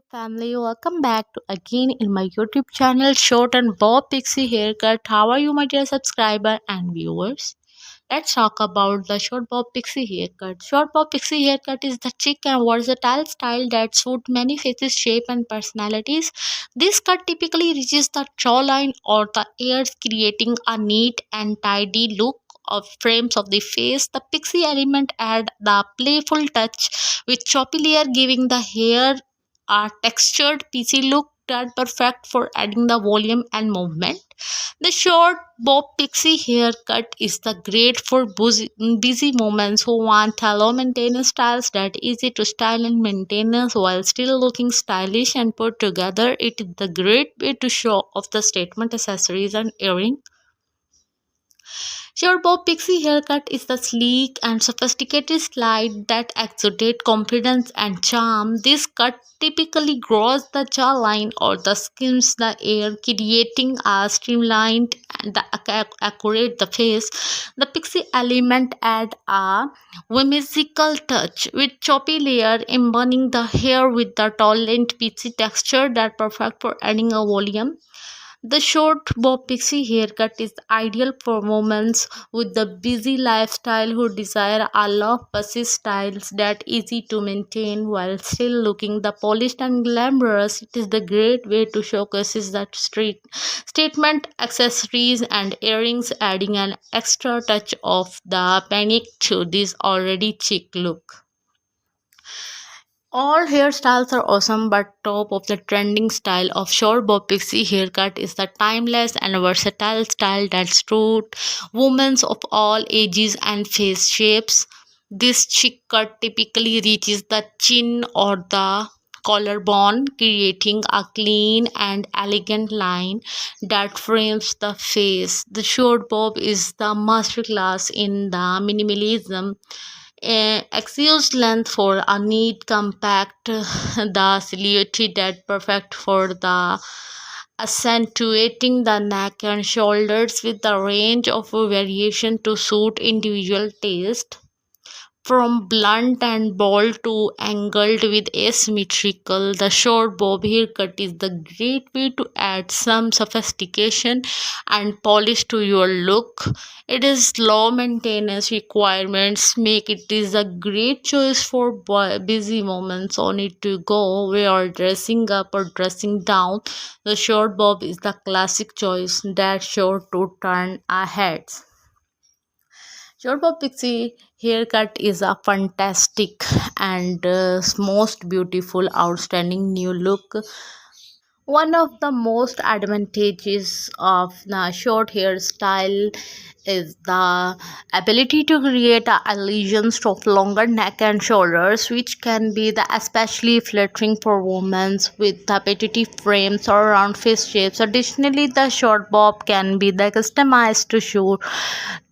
Family, welcome back to again in my YouTube channel Short and Bob Pixie Haircut. How are you, my dear subscriber and viewers? Let's talk about the short bob pixie haircut. Short bob pixie haircut is the chic and versatile style that suits many faces, shape, and personalities. This cut typically reaches the jawline or the ears, creating a neat and tidy look of frames of the face. The pixie element add the playful touch with choppy layer, giving the hair a textured piecey look that perfect for adding the volume and movement. The short bob pixie haircut is the great for busy moments who want low maintenance styles that easy to style and maintain while still looking stylish and put together. It is the great way to show off the statement accessories and earring. Your bob pixie haircut is the sleek and sophisticated style that exudes confidence and charm. This cut typically grows the jawline or the skims the air, creating a streamlined and accurate the face. The pixie element add a whimsical touch with choppy layer, embodying the hair with the tall and peachy texture that perfect for adding a volume. The short bob pixie haircut is ideal for women with the busy lifestyle who desire a low fussy styles that easy to maintain while still looking the polished and glamorous. It is the great way to showcase that street statement accessories and earrings, adding an extra touch of the panic to this already chic look. All hairstyles are awesome, but top of the trending style of short bob pixie haircut is the timeless and versatile style that suits women of all ages and face shapes. This chic cut typically reaches the chin or the collarbone, creating a clean and elegant line that frames the face. The short bob is the masterclass in the minimalism, excuse length for a neat compact the silhouette that perfect for the accentuating the neck and shoulders with the range of variation to suit individual taste. From blunt and bold to angled with asymmetrical, the short bob haircut is the great way to add some sophistication and polish to your look. It is low maintenance requirements make it is a great choice for busy moments on it to go where dressing up or dressing down. The short bob is the classic choice that sure to turn our heads. Short bob pixie haircut is a fantastic and most beautiful, outstanding new look. One of the most advantages of the short hairstyle is the ability to create a illusions of longer neck and shoulders, which can be the especially flattering for women with repetitive frames or round face shapes. Additionally, the short bob can be the customized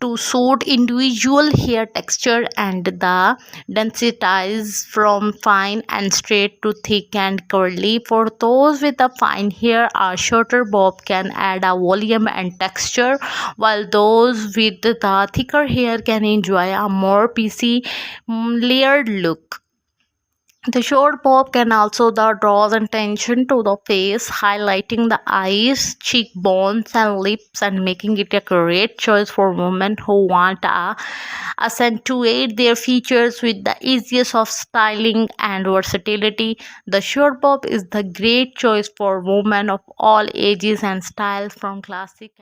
to suit individual hair texture and the densities from fine and straight to thick and curly. For those with a fine hair, a shorter bob can add a volume and texture, while those with the thicker hair can enjoy a more piecey, layered look. The short bob can also draw attention to the face, highlighting the eyes, cheekbones, and lips, and making it a great choice for women who want to accentuate their features with the easiest of styling and versatility. The short bob is the great choice for women of all ages and styles, from classic